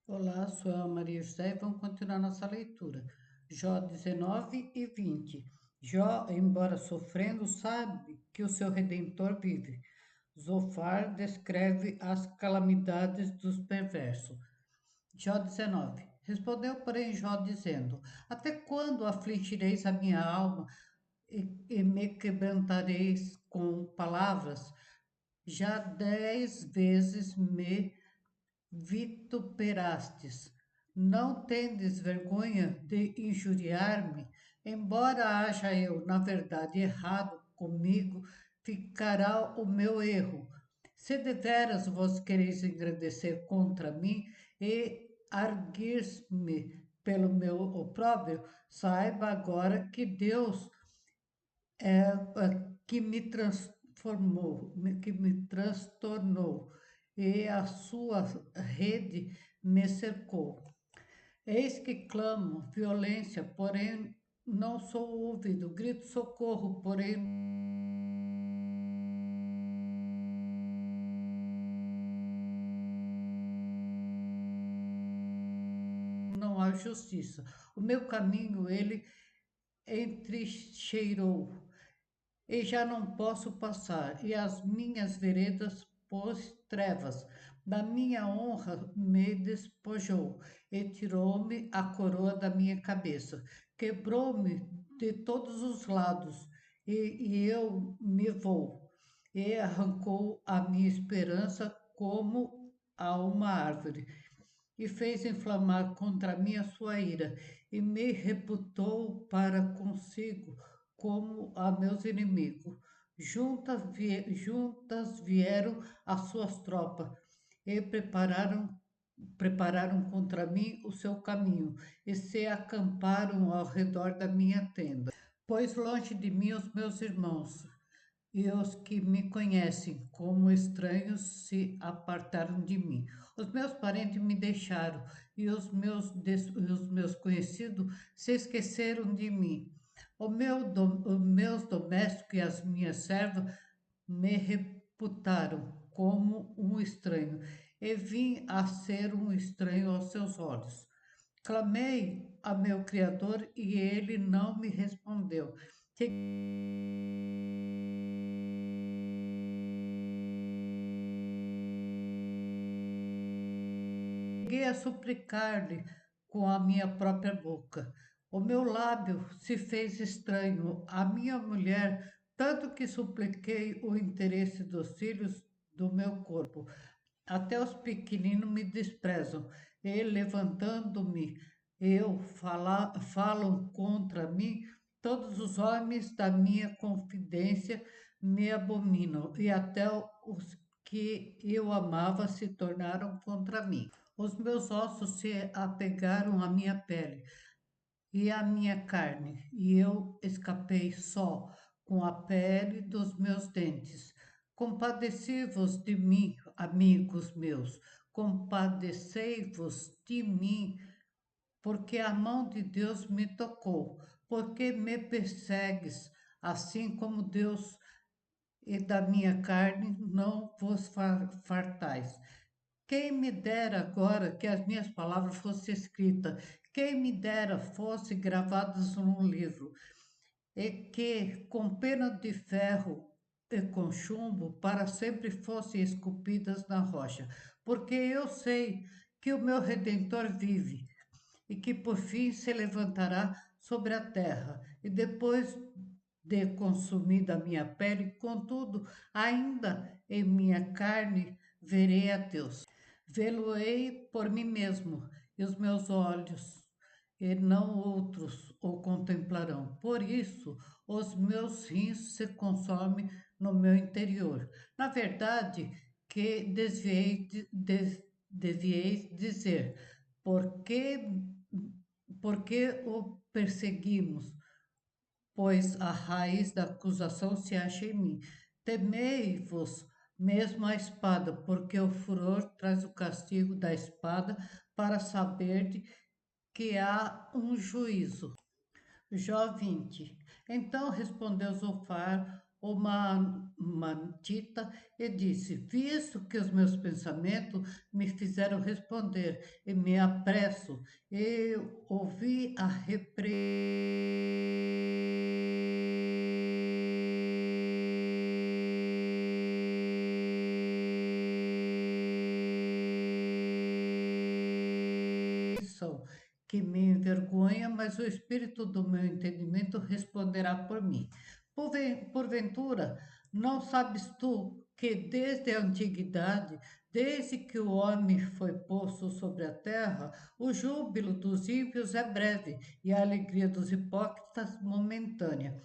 Olá, sou a Maria José e vamos continuar nossa leitura. Jó 19 e 20. Jó, embora sofrendo, sabe que o seu Redentor vive. Zofar descreve as calamidades dos perversos. Jó 19. Respondeu, porém, Jó, dizendo: Até quando afligireis a minha alma e me quebrantareis com palavras? Já 10 vezes me vituperastes. Não tendes vergonha de injuriar-me? Embora haja eu, na verdade, errado comigo, ficará o meu erro. Se deveras vos quereis engrandecer contra mim e arguir-me pelo meu opróbrio, saiba agora que Deus que me transformou, que me transtornou, e a sua rede me cercou. Eis que clamo violência, porém não sou ouvido. Grito socorro, porém não há justiça. O meu caminho ele entrincheirou e já não posso passar, e as minhas veredas pôs trevas. Da minha honra me despojou, e tirou-me a coroa da minha cabeça. Quebrou-me de todos os lados, e eu me vou, e arrancou a minha esperança como a uma árvore e fez inflamar contra mim a sua ira, e me reputou para consigo como a meus inimigos. Juntas vieram as suas tropas e prepararam contra mim o seu caminho e se acamparam ao redor da minha tenda. Pois longe de mim os meus irmãos, e os que me conhecem como estranhos se apartaram de mim. Os meus parentes me deixaram e os meus conhecidos se esqueceram de mim. Os meus domésticos e as minhas servas me reputaram como um estranho e vim a ser um estranho aos seus olhos. Clamei a meu Criador e ele não me respondeu. Cheguei a suplicar-lhe com a minha própria boca. O meu lábio se fez estranho à minha mulher, tanto que supliquei o interesse dos filhos do meu corpo. Até os pequeninos me desprezam, e levantando-me, falam contra mim. Todos os homens da minha confidência me abominam, e até os que eu amava se tornaram contra mim. Os meus ossos se apegaram à minha pele e à minha carne, e eu escapei só com a pele dos meus dentes. Compadeci-vos de mim, amigos meus, compadecei-vos de mim, porque a mão de Deus me tocou, porque me persegues, assim como Deus e da minha carne não vos fartais. Quem me dera agora que as minhas palavras fossem escritas, quem me dera fosse gravadas num livro, e que, com pena de ferro e com chumbo, para sempre fossem esculpidas na rocha, porque eu sei que o meu Redentor vive e que por fim se levantará sobre a terra, e depois de consumida a minha pele, contudo, ainda em minha carne verei a Deus. Vê-lo-ei por mim mesmo, e os meus olhos, e não outros, o contemplarão. Por isso, os meus rins se consomem no meu interior. Na verdade, que deviei dizer, por que, por que o perseguimos? Pois a raiz da acusação se acha em mim. Temei-vos mesmo a espada, porque o furor traz o castigo da espada, para saber que há um juízo. Jó 20. Então respondeu Zofar, uma mantita e disse: visto que os meus pensamentos me fizeram responder e me apresso, eu ouvi a repreensão que me envergonha, mas o espírito do meu entendimento responderá por mim. Porventura, não sabes tu que desde a antiguidade, desde que o homem foi posto sobre a terra, o júbilo dos ímpios é breve e a alegria dos hipócritas momentânea.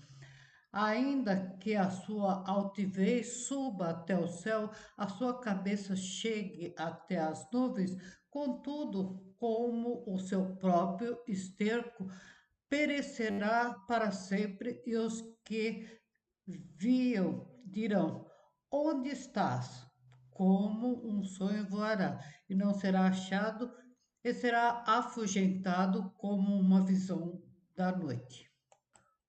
Ainda que a sua altivez suba até o céu, a sua cabeça chegue até as nuvens, contudo, como o seu próprio esterco perecerá para sempre, e os que viam dirão: onde estás? Como um sonho voará, e não será achado, e será afugentado como uma visão da noite.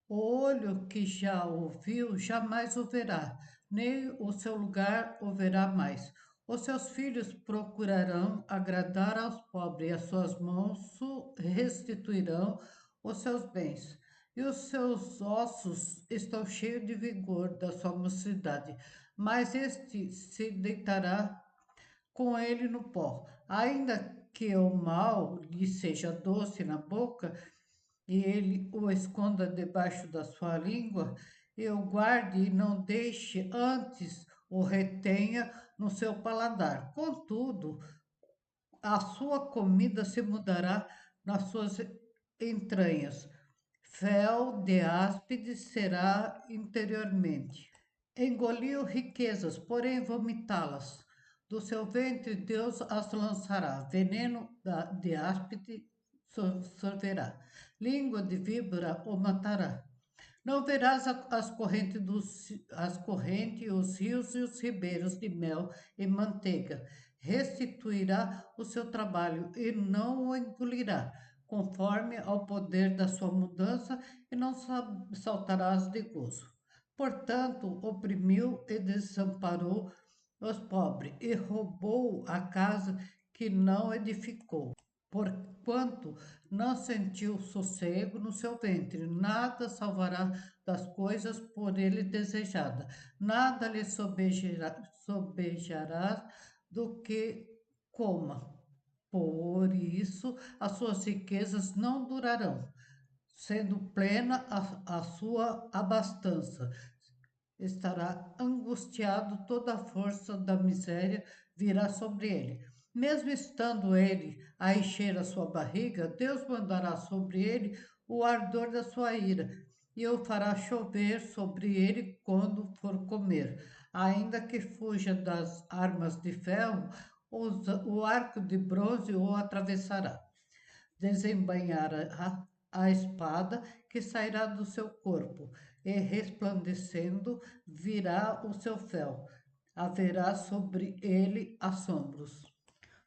O olho que já ouviu jamais o verá, nem o seu lugar o verá mais. Os seus filhos procurarão agradar aos pobres, e as suas mãos restituirão os seus bens. E os seus ossos estão cheios de vigor da sua mocidade, mas este se deitará com ele no pó. Ainda que o mal lhe seja doce na boca, e ele o esconda debaixo da sua língua, e o guarde e não deixe, antes o retenha no seu paladar. Contudo, a sua comida se mudará nas suas entranhas. Fel de áspides será interiormente. Engoliu riquezas, porém vomitá-las. Do seu ventre Deus as lançará. Veneno de áspide sorverá. Língua de víbora o matará. Não verás as correntes, os rios e os ribeiros de mel e manteiga. Restituirá o seu trabalho e não o engolirá, conforme ao poder da sua mudança, e não saltarás de gozo. Portanto, oprimiu e desamparou os pobres, e roubou a casa que não edificou. Porquanto não sentiu sossego no seu ventre, nada salvará das coisas por ele desejadas, nada lhe sobejará do que coma. Por isso, as suas riquezas não durarão, sendo plena a sua abastança. Estará angustiado, toda a força da miséria virá sobre ele. Mesmo estando ele a encher a sua barriga, Deus mandará sobre ele o ardor da sua ira, e o fará chover sobre ele quando for comer. Ainda que fuja das armas de ferro, o arco de bronze o atravessará. Desembainhará a espada que sairá do seu corpo, e resplandecendo virá o seu fel. Haverá sobre ele assombros.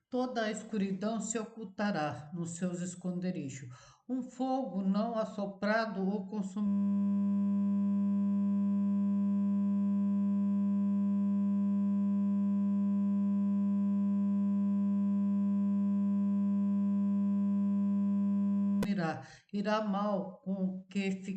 Toda a escuridão se ocultará nos seus esconderijos. Um fogo não assoprado o consumirá. Irá mal com o que